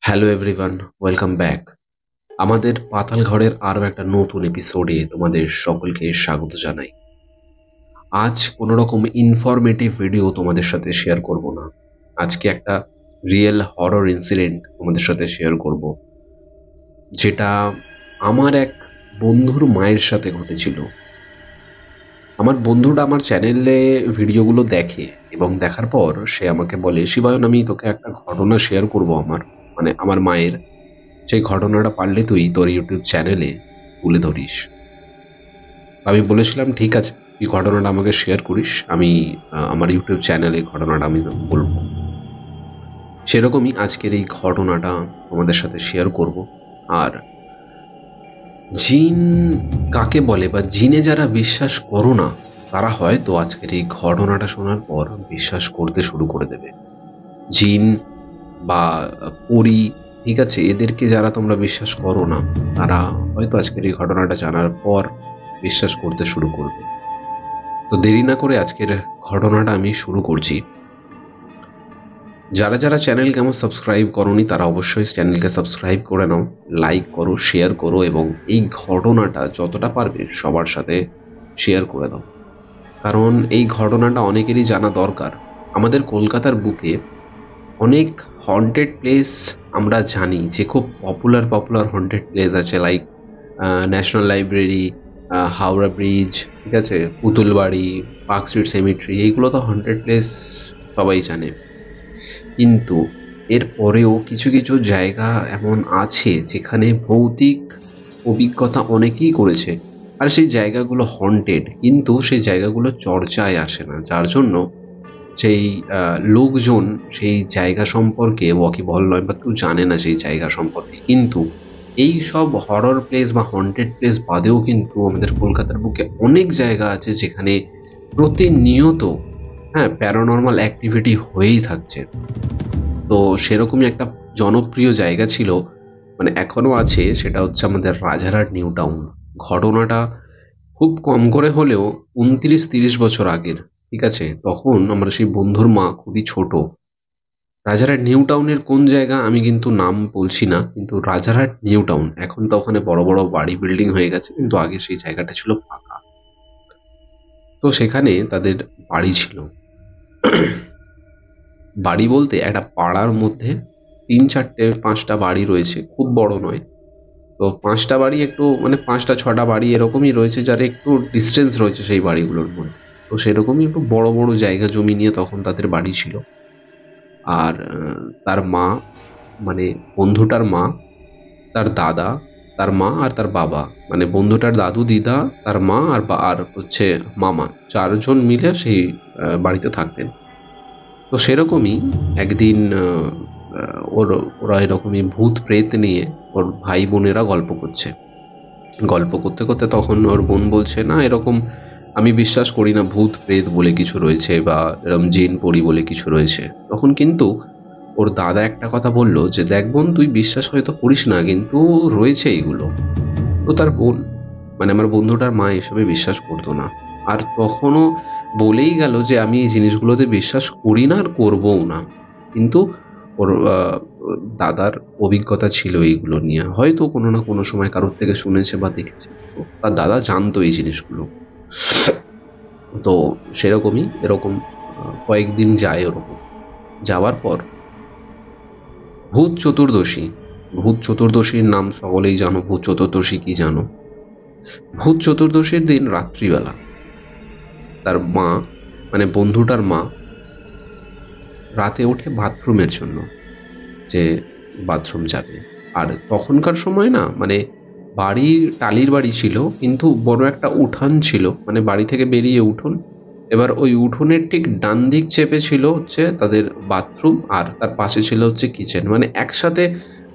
Hello everyone, welcome back. আমাদের পাতাল ঘরের আরও একটা নতুন এপিসোডে তোমাদের সকলকে স্বাগত জানাই। আজ কোনো রকম ইনফরমেটিভ ভিডিও তোমাদের সাথে শেয়ার করব না। আজকে একটা রিয়েল হরর ইনসিডেন্ট তোমাদের সাথে শেয়ার করব, যেটা আমার এক বন্ধুর মায়ের সাথে ঘটেছিল। আমার বন্ধুটা আমার চ্যানেলে ভিডিওগুলো দেখে এবং দেখার পর সে আমাকে বলে, শিবায়ন, আমি তোকে একটা ঘটনা শেয়ার করব আমার মায়ের। সেই ঘটনাটা পারলে তুই তোর ইউটিউব চ্যানেলে তুলে ধরিস। আমি বলেছিলাম, ঠিক আছে, তুই ঘটনাটা আমাকে শেয়ার করিস, আমি আমার ইউটিউব চ্যানেলে ঘটনাটা আমি বলবো। সেরকমই আজকের এই ঘটনাটা তোমাদের সাথে শেয়ার করব। আর জিন কাকে বলে বা জিনে যারা বিশ্বাস করো না, তারা হয়তো আজকের এই ঘটনাটা শোনার পর বিশ্বাস করতে শুরু করে দেবে। জিন বা পরী, ঠিক আছে, এদেরকে যারা তোমরা বিশ্বাস করো না, তারা হয়তো আজকের এই ঘটনাটা জানার পর বিশ্বাস করতে শুরু করবে। তো দেরি না করে আজকের ঘটনাটা আমি শুরু করছি। যারা যারা চ্যানেলকে আমার সাবস্ক্রাইব করোনি, তারা অবশ্যই চ্যানেলকে সাবস্ক্রাইব করে নাও, লাইক করো, শেয়ার করো এবং এই ঘটনাটা যতটা পারবে সবার সাথে শেয়ার করে দাও। কারণ এই ঘটনাটা অনেকেরই জানা দরকার। আমাদের কলকাতার বুকে অনেক হন্টেড প্লেস আমরা জানি, যে খুব পপুলার হন্টেড প্লেস আছে, like national library, Howrah bridge, ঠিক আছে, পুতুলবাড়ি, পার্ক স্ট্রিট সেমিট্রি, এইগুলো তো হন্টেড প্লেস সবাই জানে। কিন্তু এর পরেও কিছু কিছু জায়গা এমন আছে যেখানে ভৌতিক অভিজ্ঞতা অনেকেই করেছে, আর সেই জায়গাগুলো হন্টেড, কিন্তু সেই জায়গাগুলো চর্চায় আসে না, যার জন্য সেই লোকজন সেই জায়গা সম্পর্কে ওয়াকিবহাল নয় বা কেউ জানে না সেই জায়গা সম্পর্কে। কিন্তু এই সব হরর প্লেস বা হন্টেড প্লেস বাদেও কিন্তু আমাদের কলকাতার বুকে অনেক জায়গা আছে যেখানে প্রতিনিয়ত প্যারানরমাল অ্যাক্টিভিটি হয়েই থাকছে। তো সেরকমই একটা জনপ্রিয় জায়গা ছিল, মানে এখনো আছে, সেটা হচ্ছে আমাদের রাজারহাট নিউ টাউন। ঘটনাটা খুব কম করে হলেও 29-30 বছর আগের, ঠিক আছে। তখন আমরা সেই বন্ধুর মা খুবই ছোট। রাজারহাট নিউ টাউনের কোন জায়গা আমি কিন্তু নাম বলছি না, কিন্তু রাজারহাট নিউ টাউন, এখন তো ওখানে বড় বড় বাড়ি বিল্ডিং হয়ে গেছে, কিন্তু আগে সেই জায়গাটা ছিল ফাঁকা। তো সেখানে তাদের বাড়ি ছিল। বাড়ি বলতে একটা পাড়ার মধ্যে 3-4-5টা বাড়ি রয়েছে, খুব বড় নয়। তো 5টা বাড়ি, একটু মানে 5টা-6টা বাড়ি এরকমই রয়েছে, যার একটু ডিস্টেন্স রয়েছে সেই বাড়িগুলোর মধ্যে। তো সেরকমই একটু বড় বড় জায়গা জমি নিয়ে তখন তাদের বাড়ি ছিল। আর তার মা, মানে বন্ধুটার মা, তার দাদা, তার মা আর তার বাবা, মানে বন্ধুটার দাদু, দিদা, তার মা আর হচ্ছে মামা, 4জন মিলে সেই বাড়িতে থাকতেন। তো সেরকমই একদিন ওরা এরকমই ভূত প্রেত নিয়ে ওর ভাই বোনেরা গল্প করছে। গল্প করতে করতে তখন ওর বোন বলছে, না এরকম আমি বিশ্বাস করি না, ভূত প্রেত বলে কিছু রয়েছে বা এরকম জিন পরি বলে কিছু রয়েছে। তখন কিন্তু ওর দাদা একটা কথা বললো যে, দেখ বোন, তুই বিশ্বাস হয়তো করিস না, কিন্তু রয়েছে এইগুলো। তো তার বোন, মানে আমার বন্ধুটার মা, এসবে বিশ্বাস করতো না। আর তখনও বলেই গেল যে আমি এই জিনিসগুলোতে বিশ্বাস করি না আর করবও না। কিন্তু ওর দাদার অভিজ্ঞতা ছিল এইগুলো নিয়ে, হয়তো কোনো না কোনো সময় কারোর থেকে শুনেছে বা দেখেছে। তো তার দাদা জানতো এই জিনিসগুলো। তো সেরকমই এরকম কয়েকদিন যায়, ওরকম যাওয়ার পর ভূত চতুর্দশী, ভূত চতুর্দশীর নাম সকলেই জানো। ভূত চতুর্দশী কি জানো? ভূত চতুর্দশীর দিন রাত্রিবেলা তার মা, মানে বন্ধুটার মা, রাতে ওঠে বাথরুমের জন্য, যে বাথরুম যাবে। আর তখনকার সময় না, মানে বাড়ি টালির বাড়ি ছিল, কিন্তু বড় একটা উঠান ছিল, মানে বাড়ি থেকে বেরিয়ে উঠোন। এবার ওই উঠোনের ঠিক ডান দিক চেপে ছিল হচ্ছে তাদের বাথরুম, আর তার পাশে ছিল হচ্ছে কিচেন। মানে একসাথে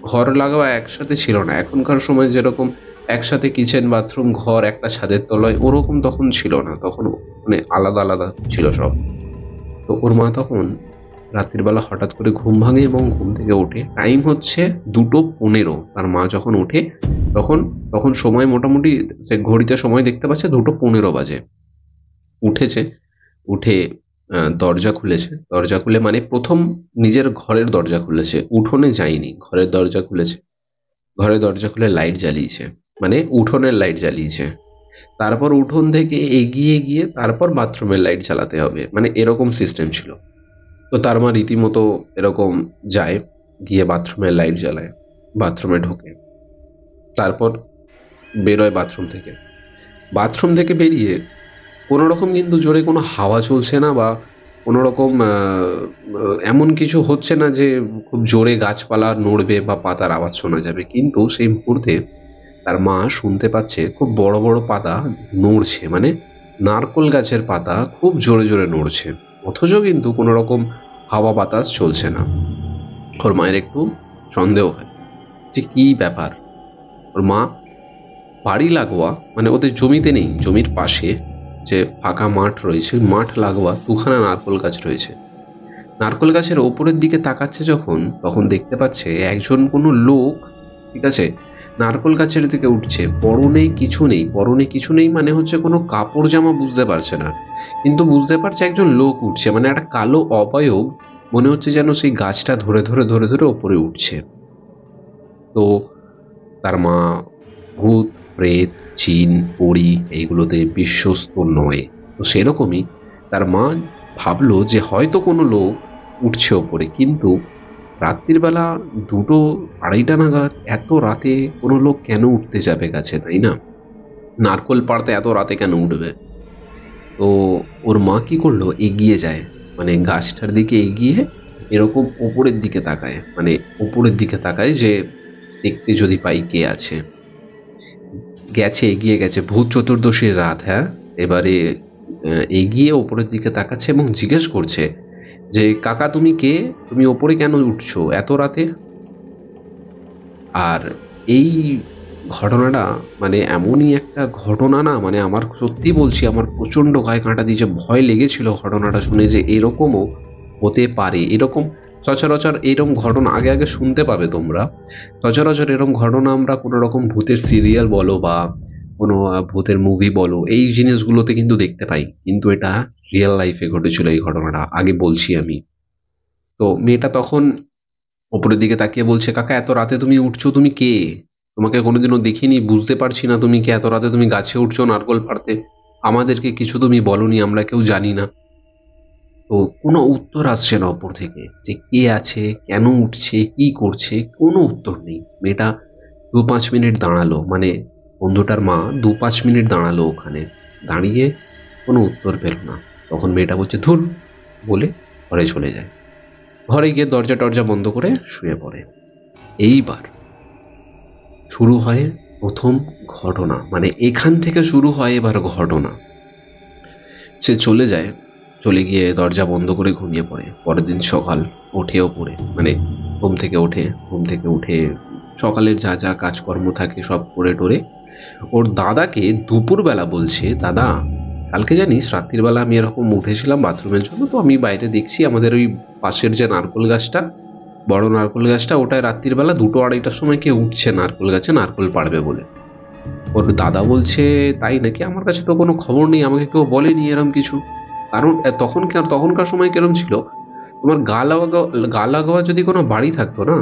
ঘর লাগাও একসাথে ছিল না, এখনকার সময় যেরকম একসাথে কিচেন বাথরুম ঘর একটা ছাদের তলায়, ওরকম তখন ছিল না, তখন মানে আলাদা আলাদা ছিল সব। তো ওর মা তখন রাত্রির বেলা হঠাৎ করে ঘুম ভাঙে এবং ঘুম থেকে ওঠে, টাইম হচ্ছে 2:15। তার মা যখন ওঠে তখন তখন সময় মোটামুটি, সে ঘড়িতে সময় দেখতে পাচ্ছে 2:15 বাজে। উঠেছে, উঠে দরজা খুলেছে। দরজা খুলে মানে প্রথম নিজের ঘরের দরজা খুলেছে, উঠোনে যায়নি, ঘরের দরজা খুলেছে। ঘরের দরজা খুলে লাইট জ্বালিয়েছে, মানে উঠোনের লাইট জ্বালিয়েছে। তারপর উঠোন থেকে এগিয়ে গিয়ে তারপর বাথরুমের লাইট জ্বালাতে হবে, মানে এরকম সিস্টেম ছিল। তো তার মা রীতিমতো এরকম যায়, গিয়ে বাথরুমের লাইট জ্বালায়, বাথরুমে ঢোকে, তারপর বেরোয় বাথরুম থেকে। বাথরুম থেকে বেরিয়ে কোনো রকম কিন্তু জোরে কোনো হাওয়া চলছে না, বা কোনো রকম এমন কিছু হচ্ছে না যে খুব জোরে গাছপালা নড়বে বা পাতার আওয়াজ শোনা যাবে, কিন্তু সেই মুহূর্তে তার মা শুনতে পাচ্ছে খুব বড় বড় পাতা নড়ছে, মানে নারকোল গাছের পাতা খুব জোরে জোরে নড়ছে, অথচ কিন্তু কোনো রকম হাওয়া বাতাস চলছে না। ওর মায়ের একটু সন্দেহ হয় যে কি ব্যাপার। ওর মা বাড়ি লাগোয়া, মানে ওদের জমিতে নেই, জমির পাশে যে ফাঁকা মাঠ রয়েছে, মাঠ লাগোয়া দুখানা নারকোল গাছ রয়েছে। নারকোল গাছের ওপরের দিকে তাকাচ্ছে যখন, তখন দেখতে পাচ্ছে একজন কোনো লোক, ঠিক আছে, নারকোল গাছের দিকে উঠছে। পরনে কিছু নেই, পরনে কিছু নেই মানে হচ্ছে কোনো কাপড় জামা বুঝতে পারছে না, কিন্তু বুঝতে পারছে একজন লোক উঠছে, মানে একটা কালো অবয়ব, মনে হচ্ছে যেন সেই গাছটা ধরে ধরে ধরে ধরে ওপরে উঠছে। তো তার মা ভূত, প্রেত, জিন, পরী এইগুলোতে বিশ্বস্ত নয়। তো সেরকমই তার মা ভাবলো যে হয়তো কোনো লোক উঠছে ওপরে, কিন্তু রাত্রির বেলা 2টো 2:30টা নাগাদ এত রাতে কোনো লোক কেন উঠতে যাবে গাছে, তাই না? নারকোল পাড়তে এত রাতে কেন উঠবে? তো ওর মা কি করলো, এগিয়ে যায়, মানে গাছটার দিকে এগিয়ে এরকম ওপরের দিকে তাকায়, মানে ওপরের দিকে তাকায় যে দেখতে যদি পাই কে আছে। গেছে, এগিয়ে গেছে, ভূত চতুর্দশীর রাত, হ্যাঁ। এবারে এগিয়ে ওপরের দিকে তাকাচ্ছে এবং জিজ্ঞেস করছে যে কাকা তুমি কে, তুমি ওপরে কেন উঠছো এত রাতে? আর এই ঘটনাটা মানে এমনই একটা ঘটনা না, মানে আমার সত্যি বলছি, আমার প্রচন্ড গায়ে কাঁটা দিয়েছে, ভয় লেগেছিল ঘটনাটা শুনে যে এরকমও হতে পারে। এরকম সচরাচর এরকম ঘটনা আগে আগে শুনতে পাবে তোমরা। সচরাচর এরকম ঘটনা আমরা কোনো রকম ভূতের সিরিয়াল বলো বা কোনো ভূতের মুভি বলো, এই জিনিসগুলোতে কিন্তু দেখতে পাই, কিন্তু এটা রিয়েল লাইফে ঘটেছিল এই ঘটনাটা, আগে বলছি আমি। তো মেয়েটা তখন ওপরের দিকে তাকিয়ে বলছে কাকা এত রাতে তুমি উঠছো, তুমি কে? তোমাকে কোনোদিনও দেখিনি, বুঝতে পারছি না তুমি কে, এত রাতে তুমি গাছে উঠছো নারকোল পাড়তে, আমাদেরকে কিছু তুমি বলনি, আমরা কেউ জানি না। তো কোনো উত্তর আসছে না ওপর থেকে, যে কে আছে, কেন উঠছে, কি করছে, কোনো উত্তর নেই। মেয়েটা 2-5 মিনিট দাঁড়ালো, মানে বন্ধুটার মা 2-5 মিনিট দাঁড়ালো ওখানে, দাঁড়িয়ে কোনো উত্তর পেল না। তখন মেয়েটা বলছে ধুর, বলে ঘরে চলে যায়। ঘরে গিয়ে দরজা টরজা বন্ধ করে শুয়ে পড়ে। এইবার শুরু হয় প্রথম ঘটনা, মানে এখান থেকে শুরু হয় এবার ঘটনা। সে চলে যায়, চলে গিয়ে দরজা বন্ধ করে ঘুমিয়ে পড়ে। পরের দিন সকাল, ওঠেও পড়ে, মানে ঘুম থেকে ওঠে, ঘুম থেকে উঠে সকালের যা যা কাজকর্ম থাকে সব করে টোরে ওর দাদাকে দুপুরবেলা বলছে, দাদা কালকে জানিস রাত্রির বেলা আমি এরকম উঠেছিলাম বাথরুমের জন্য, তো আমি বাইরে দেখছি আমাদের ওই পাশের যে নারকোল গাছটা, বড় নারকোল গাছটা, ওটায় রাত্রির বেলা 2-2:30টার সময় কে উঠছে নারকোল গাছে নারকোল পাড়বে বলে। ওর দাদা বলছে তাই নাকি, আমার কাছে তো কোনো খবর নেই, আমাকে কেউ বলেনি এরম কিছু। কারণ তখনকার সময় কিরম ছিল, তোমার গা লাগোয়া যদি কোনো বাড়ি থাকতো না,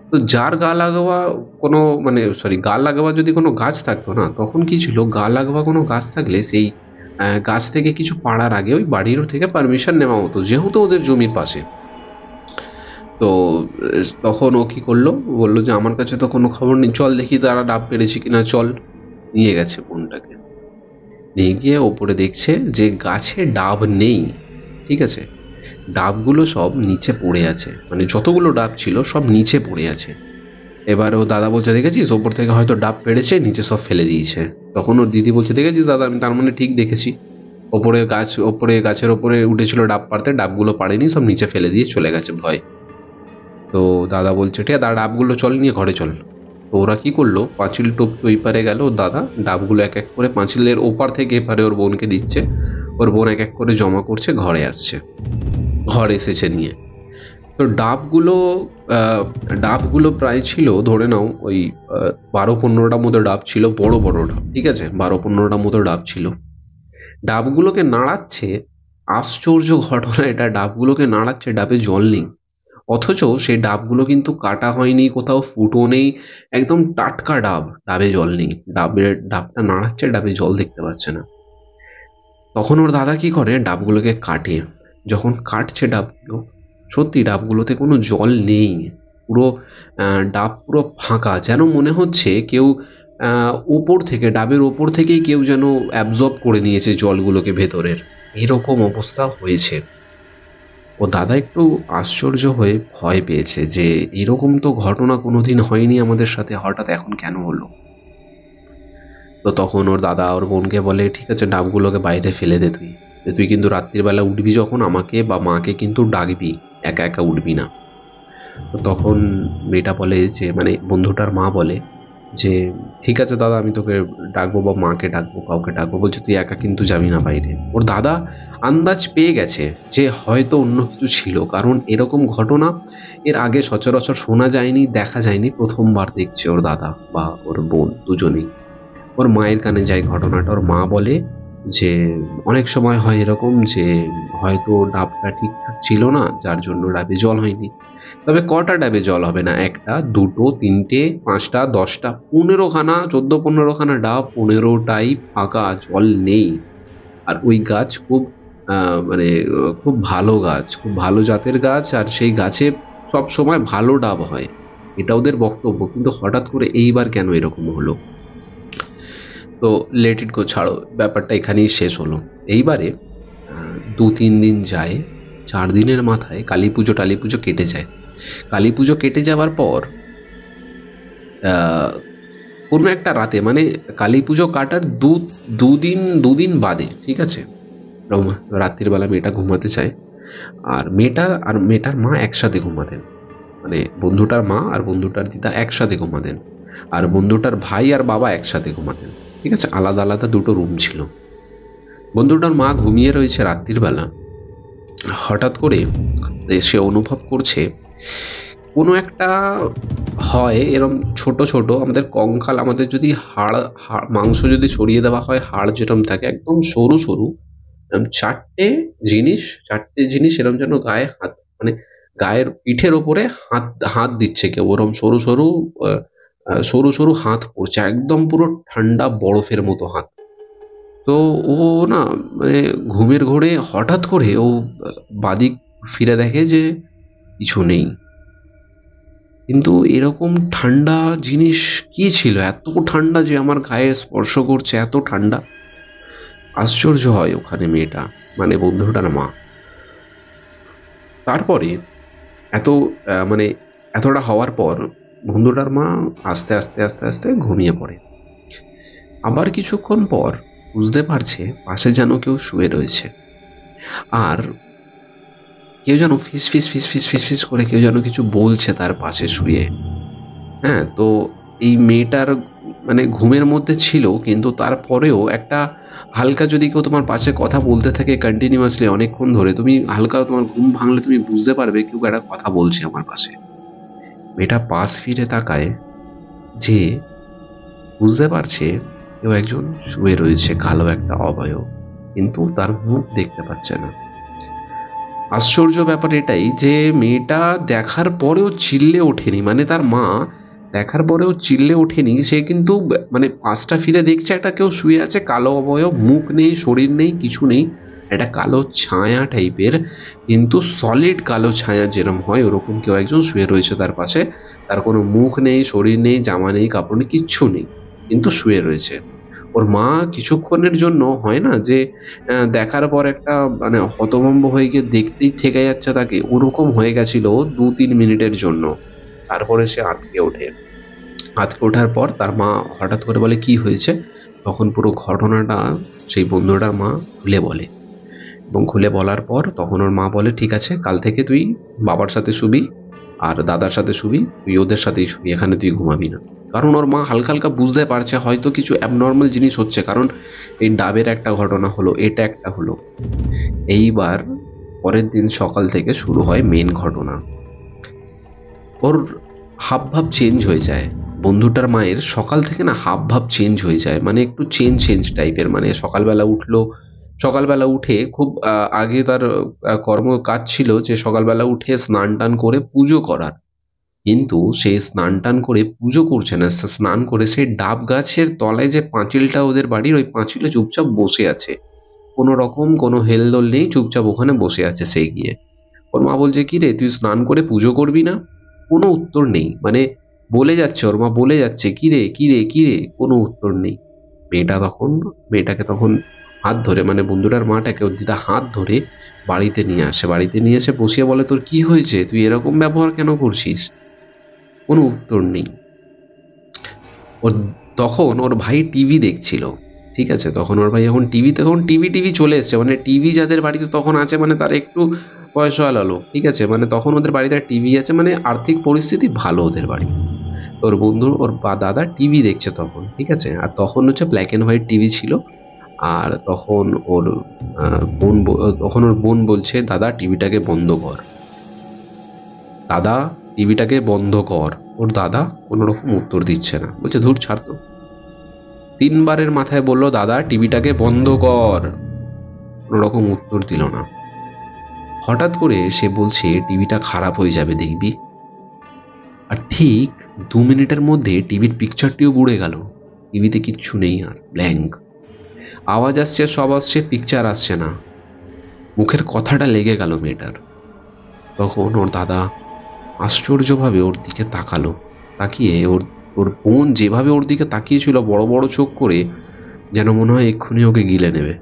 তো যার গা লাগোয়া কোনো, মানে সরি, গা লাগোয়া যদি কোনো গাছ থাকতো না, তখন কি ছিল, গা লাগোয়া কোনো গাছ থাকলে সেই গাছ থেকে কিছু পাড়ার আগে ওই বাড়ির থেকে পারমিশন নেওয়া হতো, যেহেতু ওদের জমির পাশে। তো তখন ও কি করলো, বললো যে আমার কাছে তো কোনো খবর নেই, চল দেখি তারা ডাব পেড়েছে কিনা, চল। নিয়ে গেছে বোনটাকে, নিয়ে গিয়ে ওপরে দেখছে যে গাছে ডাব নেই, ঠিক আছে, ডাবগুলো সব নিচে পড়ে আছে, মানে যতগুলো ডাব ছিল সব নিচে পড়ে আছে। এবার ও দাদা বলছে দেখেছিস ওপর থেকে হয়তো ডাব পেড়েছে, নিচে সব ফেলে দিয়েছে। তখন ওর দিদি বলছে দেখেছিস দাদা, আমি তার মানে ঠিক দেখেছি, ওপরে গাছের ওপরে উঠেছিল ডাব পাড়তে, ডাবগুলো পাড়েনি, সব নিচে ফেলে দিয়ে চলে গেছে ভয়। তো দাদা বলছে ঠিক আছে, দাদা ডাবগুলো চল নিয়ে ঘরে চল। তো ওরা কি করলো, পাঁচিল টপকে ওই পারে গেল, ওর দাদা ডাবগুলো এক এক করে পাঁচিলের ওপার থেকে এপারে ওর বোনকে দিচ্ছে, ওর বোন এক এক করে জমা করছে, ঘরে আসছে, ঘর এসেছে নিয়ে। তো ডাবগুলো প্রায় ছিল ধরে নাও ওই 12-15টার মতো ডাব ছিল, বড় বড় ডাব, ঠিক আছে, 12-15টার মতো ডাব ছিল। ডাবগুলোকে নাড়াচ্ছে, আশ্চর্য ঘটনা, এটা ডাবগুলোকে নাড়াচ্ছে, ডাবে জল নেই। অথচ সেই ডাবগুলো কিন্তু কাটা হয়নি, কোথাও ফুটো নেই, একদম টাটকা ডাব, ডাবে জল নেই। ডাবটা নাড়াচ্ছে, ডাবে জল দেখতে পাচ্ছে না। তখন ওর দাদা কি করে, ডাবগুলোকে কাটে। যখন কাটছে ডাবগুলো, সত্যি ডাবগুলোতে কোনো জল নেই। পুরো ডাব পুরো ফাঁকা, যেন মনে হচ্ছে কেউ ওপর থেকে, ডাবের ওপর থেকেই কেউ যেন অ্যাবজর্ব করে নিয়েছে জলগুলোকে ভেতরের। এরকম অবস্থা হয়েছে। ও দাদা একটু আশ্চর্য হয়ে ভয় পেয়েছে যে এরকম তো ঘটনা কোনোদিন হয়নি আমাদের সাথে, হঠাৎ এখন কেন হলো। তো তখন ওর দাদা ওর বোনকে বলে, ঠিক আছে ডাবগুলোকে বাইরে ফেলে দে তুই, তুই কিন্তু রাত্রিবেলা উঠবি যখন আমাকে বা মাকে কিন্তু ডাকবি, একা একা উঠবি না। তো তখন মেয়েটা বলে যে, মানে বন্ধুটার মা বলে যে, ঠিক আছে দাদা আমি তোকে ডাকবো বা মাকে ডাকবো, কাউকে ডাকবো। বলছে তুই একা কিন্তু যাবি না বাইরে। ওর দাদা আন্দাজ পেয়ে গেছে যে হয়তো অন্য কিছু ছিল, কারণ এরকম ঘটনা এর আগে সচরাচর শোনা যায়নি, দেখা যায়নি, প্রথমবার দেখছে ওর দাদা বা ওর বোন দুজনেই। ওর মায়ের কানে যায় ঘটনাটা। ওর মা বলে যে অনেক সময় হয় এরকম যে হয়তো ডাবটা ঠিকঠাক ছিল না, যার জন্য ডাবে জল হয়নি। তবে কটা ডাবে জল হবে না, একটা, দুটো, তিনটে, পাঁচটা, 10টা, 15খানা, 14-15খানা ডাব, 15টাই ফাঁকা, জল নেই। আর ওই গাছ খুব মানে খুব ভালো গাছ, খুব ভালো জাতের গাছ, আর সেই গাছে সব সময় ভালো ডাব হয়, এটা ওদের বক্তব্য। কিন্তু হঠাৎ করে এইবার কেন এরকম হলো? তো লেট ইট গো, ছাড়ো, ব্যাপারটা এখানেই শেষ হলো। এইবারে 2-3 দিন যায়, 4 দিনের মাথায় কালী পুজো কেটে যায়। কালী পুজো কেটে যাওয়ার পর কোনো একটা রাতে, মানে কালী পুজো কাটার দুদিন বাদে, ঠিক আছে, রাত্রির বেলা মেয়েটা ঘুমাতে চায়। আর মেয়েটার মা একসাথে ঘুমাতেন, মানে বন্ধুটার মা আর বন্ধুটার দিদা একসাথে ঘুমাতেন, আর বন্ধুটার ভাই আর বাবা একসাথে ঘুমাতেন, ঠিক আছে, আলাদা আলাদা দুটো রুম ছিল। বন্ধুটার মা ঘুমিয়ে রয়েছে রাত্রির বেলা। হঠাৎ করে সে অনুভব করছে কোনো একটা, হয় এরম ছোট ছোট আমাদের কঙ্কাল, আমাদের যদি হাড় মাংস যদি সরিয়ে দেওয়া হয়, হাড় যেরকম থাকে একদম সরু সরু, এরম চারটে জিনিস এরম যেন গায়ে হাত, মানে গায়ের পিঠের ওপরে হাত হাত দিচ্ছে কেউ, ওরম সরু সরু সরু সরু হাত পড়ছে, একদম পুরো ঠান্ডা বরফের মতো হাত। তো ও না, মানে ঘুমের ঘোরে হঠাৎ করে ও বাদিক ফিরে দেখে যে কিছু নেই। কিন্তু এরকম ঠান্ডা জিনিস কি ছিল, এত ঠান্ডা যে আমার গায়ে স্পর্শ করছে, এত ঠান্ডা। আশ্চর্য হয় ওখানে মেয়েটা, মানে বন্ধুটার মা। তারপরে এত মানে এতটা হওয়ার পর বন্ধুটার মা আস্তে আস্তে আস্তে আস্তে ঘুমিয়ে পড়ে। আবার কিছুক্ষণ পর বুঝতে পারছে পাশে যেন কেউ শুয়ে রয়েছে, আর কেউ যেন ফিস ফিস ফিস ফিস ফিস ফিস করে কেউ যেন কিছু বলছে তার পাশে শুয়ে। হ্যাঁ, তো এই মেয়েটার মানে ঘুমের মধ্যে ছিল, কিন্তু তারপরেও একটা হালকা, যদি কেউ তোমার পাশে কথা বলতে থাকে কন্টিনিউয়াসলি অনেকক্ষণ ধরে, তুমি হালকা তোমার ঘুম ভাঙলে তুমি বুঝতে পারবে কেউ একটা কথা বলছে আমার পাশে। মেয়েটা পাশ ফিরে তাকায়, যে বুঝতে পারছে কেউ একজন শুয়ে রয়েছে, কালো একটা অবয়ব, কিন্তু তার মুখ দেখতে পাচ্ছে না। আশ্চর্য ব্যাপার এটাই যে মেয়েটা দেখার পরেও চিল্লে ওঠেনি, মানে তার মা দেখার পরেও চিল্লে ওঠেনি। সে কিন্তু মানে পাশটা ফিরে দেখছে একটা কেউ শুয়ে আছে, কালো অবয়ব, মুখ নেই, শরীর নেই, কিছু নেই, একটা কালো ছায়া টাইপের, কিন্তু সলিড কালো ছায়া যেরকম হয় ওরকম কেউ একজন শুয়ে রয়েছে তার পাশে। তার কোনো মুখ নেই, শরীর নেই, জামা নেই, কাপড় নেই, কিচ্ছু নেই, কিন্তু শুয়ে রয়েছে। ওর মা কিছুক্ষণের জন্য, হয় না যে দেখার পর একটা মানে হতভম্ব হয়ে গিয়ে দেখতেই থেকে যাচ্ছে তাকে, ওরকম হয়ে গেছিল 2-3 মিনিটের জন্য। তারপরে সে আঁতকে ওঠে। আঁতকে ওঠার পর তার মা হঠাৎ করে বলে কি হয়েছে, তখন পুরো ঘটনাটা সেই বন্ধুটার মা খুলে বলে। এবং খুলে বলার পর তখন ওর মা বলে, ঠিক আছে কাল থেকে তুই বাবার সাথে শুবি আর দাদার সাথে শুবি, তুই ওদের সাথেই শুবি, এখানে তুই ঘুমাবি না। কারণ ওর মা হালকা হালকা বুঝতে পারছে হয়তো কিছু অ্যাবনর্মাল জিনিস হচ্ছে, কারণ এই ডাবের একটা ঘটনা হলো, এটা একটা হলো। এইবার পরের দিন সকাল থেকে শুরু হয় মেন ঘটনা। ওর হাবভাব চেঞ্জ হয়ে যায়, বন্ধুটার মায়ের সকাল থেকে না হাবভাব চেঞ্জ হয়ে যায়, মানে একটু চেঞ্জ টাইপের, মানে সকালবেলা উঠলো সকালবেলা উঠে খুব আগে তার কর্ম কাজ ছিল যে সকালবেলা উঠে স্নান টান করে পুজো করার, কিন্তু সে স্নান টান করে পুজো করছে না, সে স্নান করে সেই ডাব গাছের তলায় যে পাঁচিলটা ওদের বাড়ির, ওই পাঁচিলে চুপচাপ বসে আছে। কোনো রকম কোনো হেলদোল নেই, চুপচাপ ওখানে বসে আছে সে গিয়ে। ওর মা বলছে, কি রে তুই স্নান করে পুজো করবি না? কোনো উত্তর নেই, মানে বলে যাচ্ছে, ওর মা বলে যাচ্ছে কি রে কি রে কি রে, কোনো উত্তর নেই। মেয়েটাকে তখন হাত ধরে, মানে বন্ধুটার মাটাকে ওর দিদা হাত ধরে বাড়িতে নিয়ে আসে, বাড়িতে নিয়ে এসে বসিয়ে বলে, তোর কি হয়েছে, তুই এরকম ব্যবহার কেন করছিস? কোনো উত্তর নেই। ওর তখন ওর ভাই টিভি দেখছিল, ঠিক আছে, তখন ওর ভাই এখন টিভি টিভি চলে এসছে, মানে টিভি যাদের বাড়িতে তখন আছে মানে তারা একটু পয়সাওয়ালা লোক, ঠিক আছে, মানে তখন ওদের বাড়িতে টিভি আছে, মানে আর্থিক পরিস্থিতি ভালো ওদের বাড়ি। ওর বন্ধু ওর দাদা টিভি দেখছে তখন, ঠিক আছে, আর তখন হচ্ছে ব্ল্যাক অ্যান্ড হোয়াইট টিভি ছিল। আর তখন ওর তখন ওর বোন বলছে, দাদা টিভিটাকে বন্ধ কর, দাদা টিভিটাকে বন্ধ কর। ওর দাদা কোনো রকম উত্তর দিচ্ছে না, বলছে ধুর ছাড় তো। তিনবারের মাথায় বলল, দাদা টিভিটাকে বন্ধ কর, কোনো রকম উত্তর দিল না। হঠাৎ করে সে বলছে, টিভিটা খারাপ হয়ে যাবে দেখবি। আর ঠিক 2 মিনিটের মধ্যে টিভির পিকচারটিও উড়ে গেল, টিভিতে কিচ্ছু নেই, আর ব্ল্যাঙ্ক। আওয়াজ আসছে, সব আসছে, পিকচার আসছে না। মুখের কথাটা লেগে গেল মেয়েটার। তখন ওর দাদা আশ্চর্যভাবে ওর দিকে তাকালো, তাকিয়ে ওর ওর বোন যেভাবে ওর দিকে তাকিয়েছিল বড় বড় চোখ করে, যেন মনে হয় এক্ষুনি ওকে গিলে নেবে।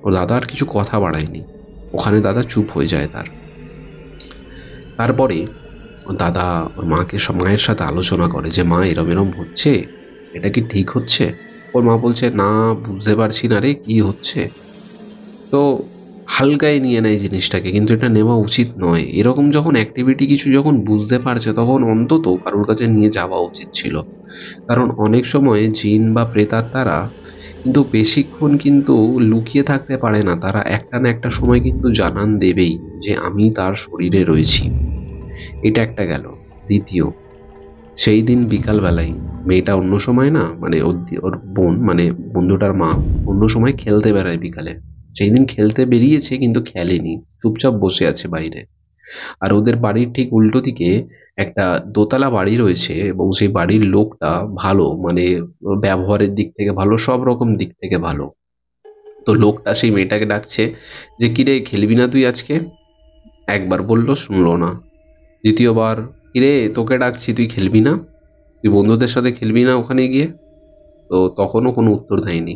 ওর দাদা আর কিছু কথা বাড়ায়নি, ওখানে দাদা চুপ হয়ে যায়। তারপরে ওর দাদা ওর মায়ের সাথে আলোচনা করে যে, মা এরম এরম হচ্ছে, এটা কি ঠিক হচ্ছে? ওর মা বলছে, না বুঝতে পারছি না রে কি হচ্ছে। তো হালকায় নিয়ে নেয় জিনিসটাকে, কিন্তু এটা নেওয়া উচিত নয়। এরকম যখন অ্যাক্টিভিটি কিছু যখন বুঝতে পারছে, তখন অন্তত কারোর কাছে নিয়ে যাওয়া উচিত ছিল। কারণ অনেক সময় জিন বা প্রেতাত্মারা কিন্তু বেশিক্ষণ কিন্তু লুকিয়ে থাকতে পারে না, তারা একটা না একটা সময় কিন্তু জানান দেবেই যে আমি তার শরীরে রয়েছি। এটা একটা গেল। দ্বিতীয়, সেই দিন বিকালবেলায় মেয়েটা অন্য সময় না, মানে ওর বোন মানে বন্ধুটার মা অন্য সময় খেলতে বেড়ায় বিকালে, সেই দিন খেলতে বেরিয়েছে কিন্তু খেলেনি, চুপচাপ বসে আছে বাইরে। আর ওদের বাড়ির ঠিক উল্টো দিকে একটা দোতলা বাড়ি রয়েছে, এবং সেই বাড়ির লোকটা ভালো, মানে ব্যবহারের দিক থেকে ভালো, সব রকম দিক থেকে ভালো। তো লোকটা সেই মেয়েটাকে ডাকছে যে, কিরে খেলবি না তুই আজকে? একবার বললো, শুনলো না। দ্বিতীয়বার, কিরে তোকে ডাকছি, তুই খেলবি না, তুই বন্ধুদের সাথে খেলবি না ওখানে গিয়ে? তো তখনও কোনো উত্তর দেয়নি।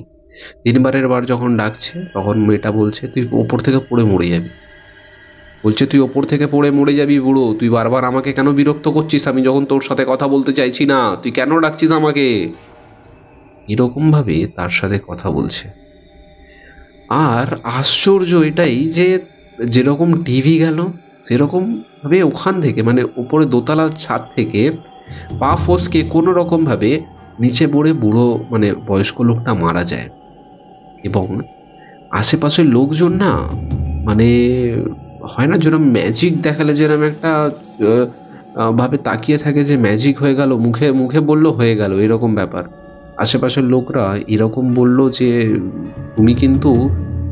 তিনবারের বার যখন ডাকছে, তখন মেয়েটা বলছে, তুই ওপর থেকে পড়ে মরে যাবি। বলছে, তুই ওপর থেকে পড়ে মরে যাবি বুড়ো, তুই বারবার আমাকে কেন বিরক্ত করছিস, আমি যখন তোর সাথে কথা বলতে চাইছি না, তুই কেন ডাকছিস আমাকে? এরকম ভাবে তার সাথে কথা বলছে। আর আশ্চর্য এটাই যে, যেরকম টিভি গেল, সেরকম ভাবে ওখান থেকে, মানে উপরে দোতলার ছাদ থেকে পা ফসকে কোনো রকম ভাবে নিচে পড়ে বুড়ো, মানে বয়স্ক লোকটা মারা যায়। এবং আশেপাশের লোকজন না, মানে হয় না যেরকম ম্যাজিক দেখালে যেরকম একটা ভাবে তাকিয়ে থাকে যে ম্যাজিক হয়ে গেল, মুখে মুখে বললো হয়ে গেল, এরকম ব্যাপার। আশেপাশের লোকরা এরকম বলল যে, তুমি কিন্তু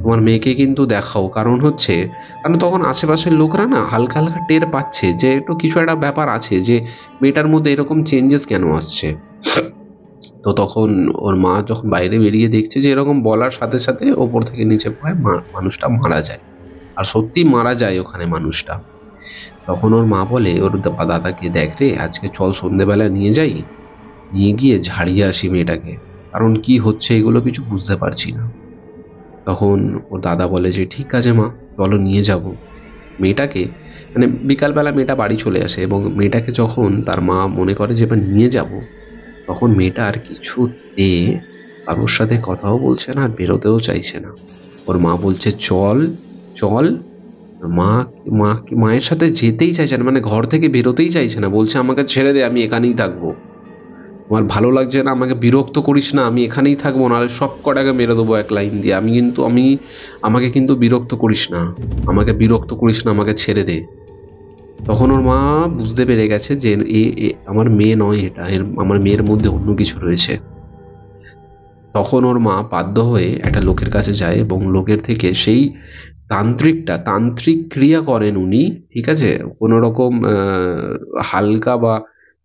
তোমার মেয়েকে কিন্তু দেখাও, কারণ হচ্ছে, কারণ তখন আশেপাশের লোকরা না হালকা হালকা টের পাচ্ছে যে একটু কিছু একটা ব্যাপার আছে, যে মেয়েটার মধ্যে এরকম চেঞ্জেস কেন আসছে। তো তখন ওর মা যখন বাইরে বেরিয়ে দেখছে যে এরকম বলার সাথে সাথে ওপর থেকে নিচে পড়ে মানুষটা মারা যায়, আর সত্যি মারা যায় ওখানে মানুষটা। তখন ওর মা বলে ওর দাদাকে, দেখ রে আজকে চল সন্ধেবেলা নিয়ে যাই, নিয়ে গিয়ে ঝাড়িয়ে আসি মেয়েটাকে, কারণ কি হচ্ছে এগুলো কিছু বুঝতে পারছি না। তখন ওর দাদা বলে যে, ঠিক আছে মা, চলো নিয়ে যাব মেয়েটাকে। মানে বিকালবেলা মেয়েটা বাড়ি চলে আসে, এবং মেয়েটাকে যখন তার মা মনে করে যে এবার নিয়ে যাব, তখন মেয়েটা আর কিছুতে কারোর সাথে কথাও বলছে না, বেরোতেও চাইছে না। ওর মা বলছে, চল চল। মা মা মায়ের সাথে যেতেই চাইছে না, মানে ঘর থেকে বেরোতেই চাইছে না, বলছে আমাকে ছেড়ে দে, আমি এখানেই থাকবো, আমার ভালো লাগছে না, আমাকে বিরক্ত করিস না, আমি এখানেই থাকবো, নাহলে সব কটাকে মেরে দেবো এক লাইন দিয়ে, আমাকে কিন্তু বিরক্ত করিস না, আমাকে বিরক্ত করিস না, আমাকে ছেড়ে দে। তখন ওর মা বুঝতে পেরে গেছে যে আমার মেয়ে নয়, এটা আমার মেয়ের মধ্যে অন্য কিছু রয়েছে। তখন ওর মা বাধ্য হয়ে একটা লোকের কাছে যায় এবং লোকের থেকে সেই তান্ত্রিক ক্রিয়া করেন উনি, ঠিক আছে, কোনো রকম হালকা বা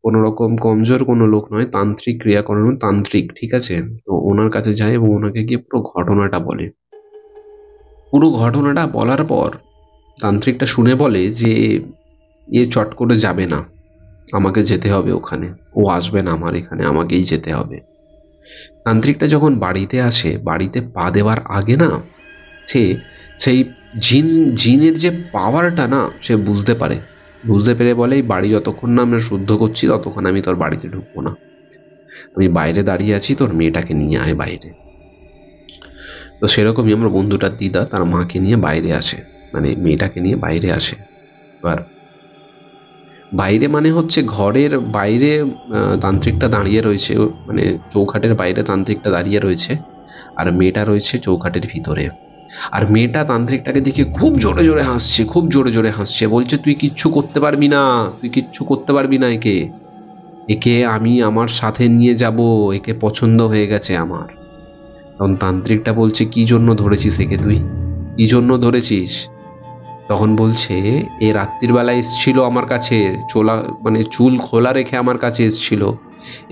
কোনো রকম কমজোর কোনো লোক নয়, তান্ত্রিক ক্রিয়া করেন তান্ত্রিক, ঠিক আছে। তো ওনার কাছে যায় এবং ওনাকে গিয়ে পুরো ঘটনাটা বলে। পুরো ঘটনাটা বলার পর তান্ত্রিকটা শুনে বলে যে চট করে যাবে না, আমাকে যেতে হবে ওখানে, ও আসবে না আমার এখানে, আমাকেই যেতে হবে। তান্ত্রিকটা যখন বাড়িতে আসে, বাড়িতে পা দেওয়ার আগে না সে সেই জিনের যে পাওয়ারটা না সে বুঝতে পেরে বলে, এই বাড়ি যতক্ষণ না আমরা শুদ্ধ করছি ততক্ষণ আমি তোর বাড়িতে ঢুকবো না, আমি বাইরে দাঁড়িয়ে আছি, তোর মেয়েটাকে নিয়ে আয় বাইরে। তো সেরকমই আমার বন্ধুটার দিদা তার মাকে নিয়ে বাইরে আসে, মানে মেয়েটাকে নিয়ে বাইরে আসে। এবার বাইরে মানে হচ্ছে ঘরের বাইরে তান্ত্রিকটা দাঁড়িয়ে রয়েছে, মানে চৌখাটের বাইরে তান্ত্রিকটা দাঁড়িয়ে রয়েছে, আর মেয়েটা রয়েছে চৌখাটের ভিতরে। আর মেয়েটা তান্ত্রিকটাকে দেখে খুব জোরে জোরে হাসছে, বলছে তুই কিচ্ছু করতে পারবি না একে, আমি আমার সাথে নিয়ে যাব, একে পছন্দ হয়ে গেছে আমার। তখন তান্ত্রিকটা বলছে, কি জন্য ধরেছিস একে, তুই কি জন্য ধরেছিস? তখন বলছে, এ রাত্রির বেলা এসছিল আমার কাছে, চুল খোলা রেখে আমার কাছে এসছিল,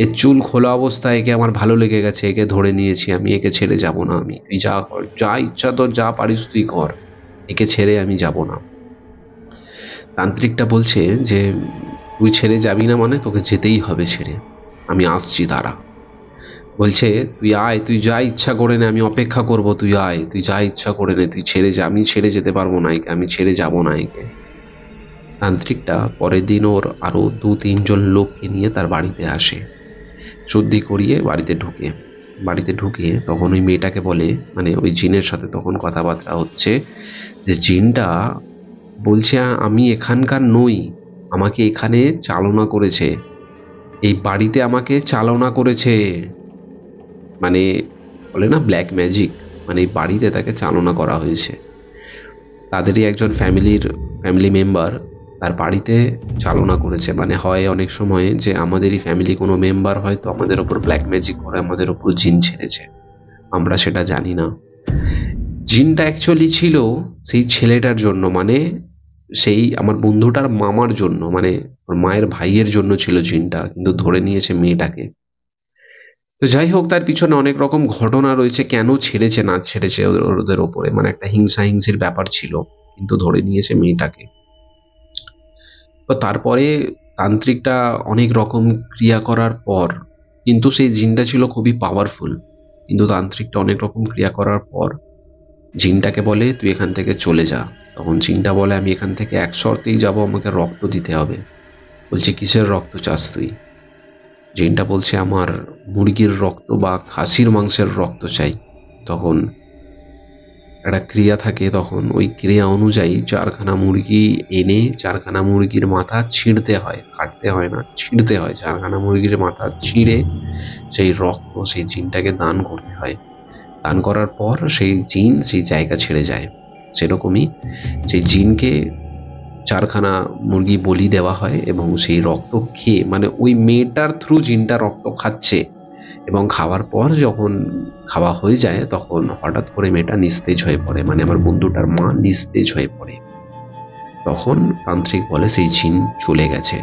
এর চুল খোলা অবস্থায় একে আমার ভালো লেগে গেছে, একে ধরে নিয়েছি আমি, একে ছেড়ে যাব না আমি, তুই যা কর, যা ইচ্ছা তোর, যা পারিস তুই কর, একে ছেড়ে আমি যাব না। তান্ত্রিকটা বলছে যে তুই ছেড়ে যাবি না মানে তোকে যেতেই হবে ছেড়ে, আমি আসছি দাঁড়া। বলছে তুই আয়, তুই যা ইচ্ছা করে নে, আমি অপেক্ষা করব, তুই আয়, তুই যা ইচ্ছা করে নে, তুই ছেড়ে যা, আমি ছেড়ে যেতে পারবো না একে, আমি ছেড়ে যাব না একে। তান্ত্রিকটা পরের দিন ওর আরো 2-3 জন লোককে নিয়ে তার বাড়িতে আসে, শুদ্ধি করিয়ে বাড়িতে ঢুকে তখন ওই মেয়েটাকে বলে, মানে ওই জিনের সাথে তখন কথাবার্তা হচ্ছে, যে জিনটা বলছে আমি এখানকার নই, আমাকে এখানে চালনা করেছে, এই বাড়িতে আমাকে চালনা করেছে, মানে বলে না ব্ল্যাক ম্যাজিক, মানে এই বাড়িতে তাকে চালনা করা হয়েছে, তাদেরই একজন ফ্যামিলি মেম্বার তার বাড়িতে চালনা করেছে। মানে হয় অনেক সময় যে আমাদেরই ফ্যামিলি কোনো মেম্বার হয়তো আমাদের ওপর ব্ল্যাক ম্যাজিক করে আমাদের ওপর জিন ছেড়েছে, আমরা সেটা জানি না। জিনটা অ্যাকচুয়ালি ছিল সেই ছেলেটার জন্য, মানে সেই আমার বন্ধুটার মামার জন্য, মানে ওর মায়ের ভাইয়ের জন্য ছিল জিনটা, কিন্তু ধরে নিয়েছে মেয়েটাকে। তো যাই হোক, তার পিছনে অনেক রকম ঘটনা রয়েছে, কেন ছেড়েছে না ছেড়েছে ওদের ওপরে, মানে একটা হিংসির ব্যাপার ছিল, কিন্তু ধরে নিয়েছে মেয়েটাকে। তো তারপরে তান্ত্রিকটা অনেক রকম ক্রিয়া করার পর, কিন্তু সেই জিনটা ছিল খুবই পাওয়ারফুল, কিন্তু তান্ত্রিকটা অনেক রকম ক্রিয়া করার পর জিনটাকে বলে তুই এখান থেকে চলে যা। তখন জিনটা বলে আমি এখান থেকে এক শর্তেই যাব, আমাকে রক্ত দিতে হবে। বলছে কিসের রক্ত চাস তুই? জিনটা বলছে আমার মুরগির রক্ত বা খাসির মাংসের রক্ত চাই। তখন একটা ক্রিয়া থাকে, তখন ওই ক্রিয়া অনুযায়ী 4খানা মুরগি এনে 4খানা মুরগির মাথা ছিঁড়তে হয়, কাটতে হয় না, ছিঁড়তে হয়, 4খানা মুরগির মাথা ছিঁড়ে সেই রক্ত সেই জিনটাকে দান করতে হয়। দান করার পর সেই জিন সেই জায়গা ছেড়ে যায়। সেরকমই সেই জিনকে 4খানা মুরগি বলি দেওয়া হয় এবং সেই রক্ত খেয়ে, মানে ওই মেয়েটার থ্রু জিনটা রক্ত খাচ্ছে, এবং খাওয়ার পর যখন খাওয়া হয়ে যায় তখন হঠাৎ করে মেয়েটা নিস্তেজ হয়ে পড়ে, মানে আমার বন্ধুটার মা নিস্তেজ হয়ে পড়ে। তখন তান্ত্রিক বলে সেই জিন চলে গেছে,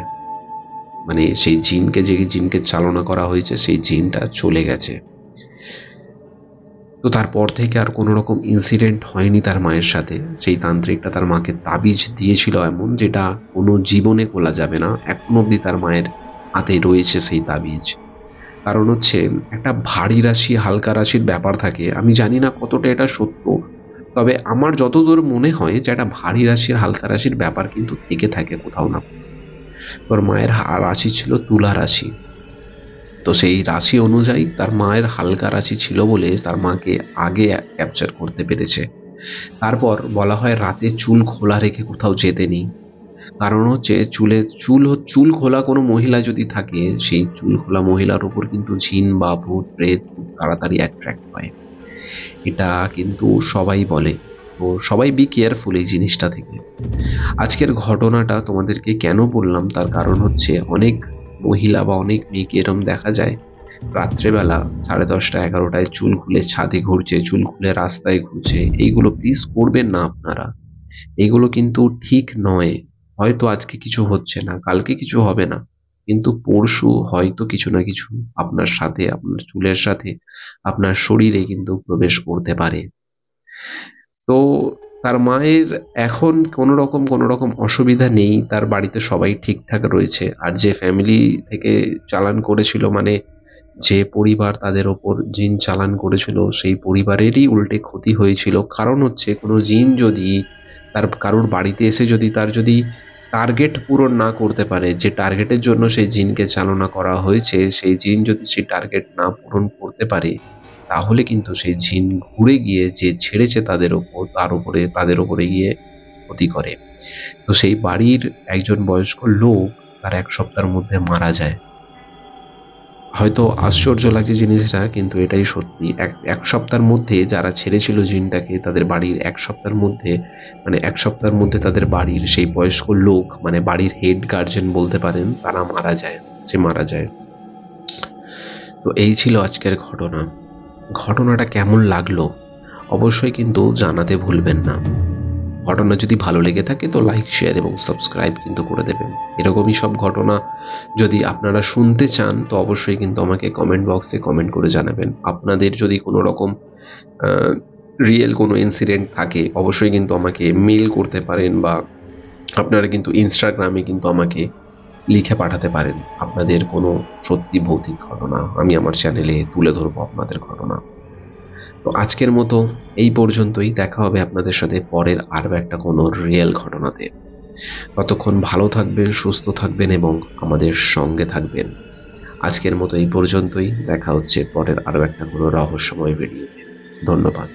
মানে সেই জিনকে চালনা করা হয়েছে সেই জিনটা চলে গেছে। তো তারপর থেকে আর কোনো রকম ইনসিডেন্ট হয়নি তার মায়ের সাথে। সেই তান্ত্রিকটা তার মাকে তাবিজ দিয়েছিল এমন, যেটা কোনো জীবনে খোলা যাবে না, এখনো অব্দি তার মায়ের হাতে রয়েছে সেই তাবিজ। কারণ হচ্ছে একটা ভারী রাশি হালকা রাশির ব্যাপার থাকে, আমি জানি না কতটা এটা সত্য, তবে আমার যতদূর মনে হয় যে একটা ভারী রাশির হালকা রাশির ব্যাপার কিন্তু থেকে থাকে কোথাও না। তোর মায়ের রাশি ছিল তুলা রাশি, তো সেই রাশি অনুযায়ী তার মায়ের হালকা রাশি ছিল বলে তার মাকে আগে ক্যাপচার করতে পেরেছে। তারপর বলা হয় রাতে চুল খোলা রেখে কোথাও যেতে নেই, কারণ হচ্ছে চুল খোলা কোনো মহিলা যদি থাকে, সেই চুল খোলা মহিলার উপর কিন্তু জিন বা ভূত প্রেত খুব তাড়াতাড়ি অ্যাট্রাক্ট হয়, এটা কিন্তু সবাই বলে। তো সবাই বি কেয়ারফুল এই জিনিসটা থেকে। আজকের ঘটনাটা তোমাদেরকে কেন বললাম, তার কারণ হচ্ছে অনেক মহিলা বা অনেক মেয়েকে এরম দেখা যায় রাত্রেবেলা 10:30-11টায় চুল খুলে ছাদে ঘুরছে, চুল খুলে রাস্তায় ঘুরছে, এইগুলো প্লিজ করবেন না আপনারা। এইগুলো কিন্তু ঠিক নয়। হয়তো আজকে কিছু হচ্ছে না, কালকে কিছু হবে না, কিন্তু পরশু হয়তো কিছু না কিছু আপনার সাথে, আপনার চুলের সাথে, আপনার শরীরে কিন্তু প্রবেশ করতে পারে। তো তার মায়ের এখন কোনো রকম অসুবিধা নেই, তার বাড়িতে সবাই ঠিকঠাক রয়েছে। আর যে ফ্যামিলি থেকে চালান করেছিল, মানে যে পরিবার তাদের ওপর জিন চালান করেছিল, সেই পরিবারেরই উল্টে ক্ষতি হয়েছিল। কারণ হচ্ছে কোনো জিন যদি তার কারোর বাড়িতে এসে যদি টার্গেট পূরণ না করতে পারে, যে টার্গেটের জন্য সেই জিনকে চালনা করা হয়েছে, সেই জিন যদি সেই টার্গেট না পূরণ করতে পারে, তাহলে কিন্তু সেই জিন ঘুরে গিয়ে যে ছেড়েছে তাদের উপরে গিয়ে ক্ষতি করে। তো সেই বাড়ির একজন বয়স্ক লোক তার 1 সপ্তাহের মধ্যে মারা যায়। হয়তো আশ্চর্য লাগছে জিনিসটা, কিন্তু এটাই সত্যি। এক সপ্তাহের মধ্যে যারা ছেড়েছিল জিনটাকে, তাদের বাড়ির 1 সপ্তাহের মধ্যে, মানে 1 সপ্তাহের মধ্যে তাদের বাড়ির সেই বয়স্ক লোক, মানে বাড়ির হেড গার্জেন বলতে পারেন, তারা মারা যায়, সে মারা যায়। তো এই ছিল আজকের ঘটনা। ঘটনাটা কেমন লাগলো অবশ্যই কিন্তু জানাতে ভুলবেন না। ঘটনা যদি ভালো লেগে থাকে তো লাইক, শেয়ার এবং সাবস্ক্রাইব কিন্তু করে দেবেন। এরকমই সব ঘটনা যদি আপনারা শুনতে চান তো অবশ্যই কিন্তু আমাকে কমেন্ট বক্সে কমেন্ট করে জানাবেন। আপনাদের যদি কোনো রকম রিয়েল কোনো ইনসিডেন্ট থাকে অবশ্যই কিন্তু আমাকে মেল করতে পারেন, বা আপনারা কিন্তু ইনস্টাগ্রামে কিন্তু আমাকে লিখে পাঠাতে পারেন আপনাদের কোনো সত্যি ভৌতিক ঘটনা। আমি আমার চ্যানেলে তুলে ধরবো আপনাদের ঘটনা। তো আজকের মতো এই পর্যন্তই। দেখা হবে আপনাদের সাথে পরের আরও একটা কোনো রিয়েল ঘটনাতে। ততক্ষণ ভালো থাকবেন, সুস্থ থাকবেন এবং আমাদের সঙ্গে থাকবেন। আজকের মতো এই পর্যন্তই। দেখা হচ্ছে পরের আরও একটা কোনো রহস্যময় ভিডিওতে। ধন্যবাদ।